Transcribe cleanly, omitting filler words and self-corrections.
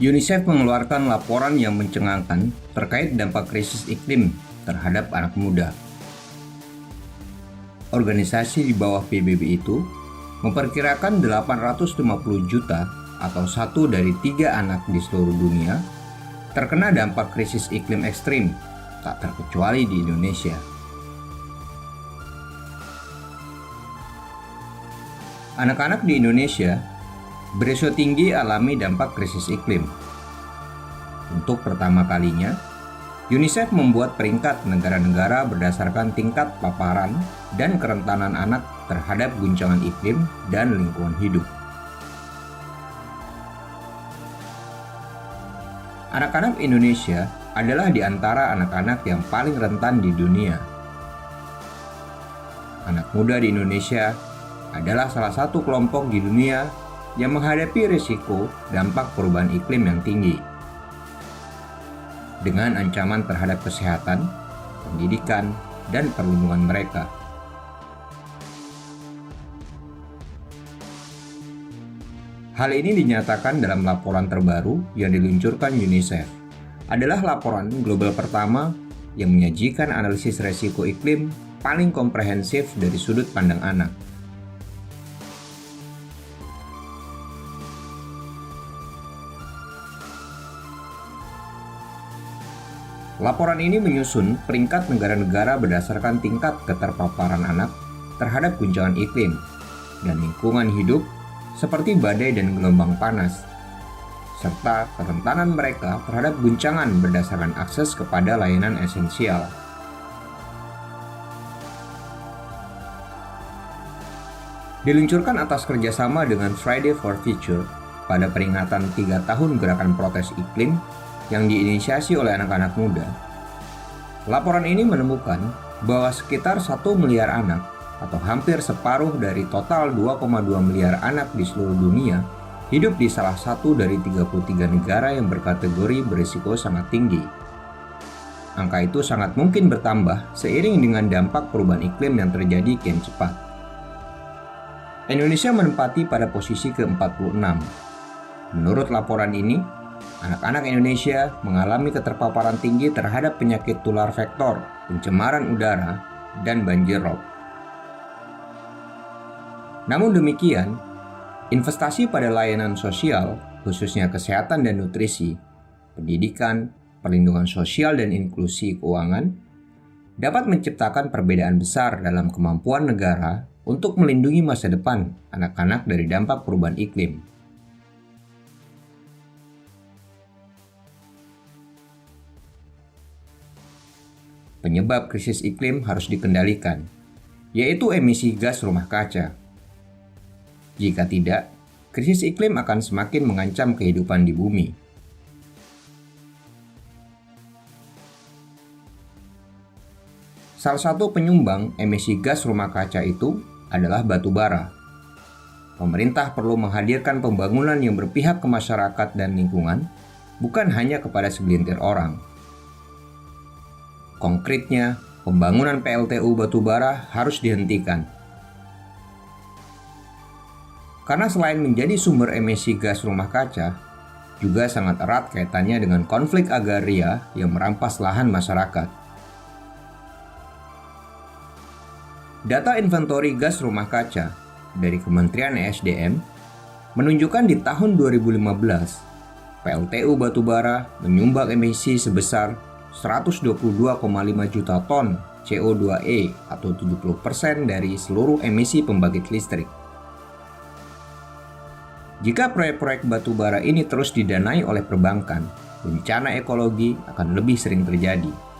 UNICEF mengeluarkan laporan yang mencengangkan terkait dampak krisis iklim terhadap anak muda. Organisasi di bawah PBB itu memperkirakan 850 juta atau 1 dari 3 anak di seluruh dunia terkena dampak krisis iklim ekstrim, tak terkecuali di Indonesia. Anak-anak di Indonesia beresiko tinggi alami dampak krisis iklim. Untuk pertama kalinya, UNICEF membuat peringkat negara-negara berdasarkan tingkat paparan dan kerentanan anak terhadap guncangan iklim dan lingkungan hidup. Anak-anak Indonesia adalah di antara anak-anak yang paling rentan di dunia. Anak muda di Indonesia adalah salah satu kelompok di dunia yang menghadapi risiko dampak perubahan iklim yang tinggi, dengan ancaman terhadap kesehatan, pendidikan, dan perlindungan mereka. Hal ini dinyatakan dalam laporan terbaru yang diluncurkan UNICEF. Adalah laporan global pertama yang menyajikan analisis risiko iklim paling komprehensif dari sudut pandang anak. Laporan ini menyusun peringkat negara-negara berdasarkan tingkat keterpaparan anak terhadap guncangan iklim dan lingkungan hidup seperti badai dan gelombang panas, serta kerentanan mereka terhadap guncangan berdasarkan akses kepada layanan esensial. Diluncurkan atas kerjasama dengan Friday for Future pada peringatan 3 tahun gerakan protes iklim yang diinisiasi oleh anak-anak muda. Laporan ini menemukan bahwa sekitar 1 miliar anak atau hampir separuh dari total 2,2 miliar anak di seluruh dunia hidup di salah satu dari 33 negara yang berkategori berisiko sangat tinggi. Angka itu sangat mungkin bertambah seiring dengan dampak perubahan iklim yang terjadi kian cepat. Indonesia menempati pada posisi ke-46. Menurut laporan ini, anak-anak Indonesia mengalami keterpaparan tinggi terhadap penyakit tular vektor, pencemaran udara, dan banjir rob. Namun demikian, investasi pada layanan sosial, khususnya kesehatan dan nutrisi, pendidikan, perlindungan sosial dan inklusi keuangan, dapat menciptakan perbedaan besar dalam kemampuan negara untuk melindungi masa depan anak-anak dari dampak perubahan iklim. Penyebab krisis iklim harus dikendalikan, yaitu emisi gas rumah kaca. Jika tidak, krisis iklim akan semakin mengancam kehidupan di bumi. Salah satu penyumbang emisi gas rumah kaca itu adalah batu bara. Pemerintah perlu menghadirkan pembangunan yang berpihak ke masyarakat dan lingkungan, bukan hanya kepada segelintir orang. Konkretnya, pembangunan PLTU batubara harus dihentikan. Karena selain menjadi sumber emisi gas rumah kaca, juga sangat erat kaitannya dengan konflik agraria yang merampas lahan masyarakat. Data inventori gas rumah kaca dari Kementerian ESDM menunjukkan di tahun 2015, PLTU batubara menyumbang emisi sebesar 122,5 juta ton CO2e atau 70% dari seluruh emisi pembangkit listrik. Jika proyek-proyek batubara ini terus didanai oleh perbankan, bencana ekologi akan lebih sering terjadi.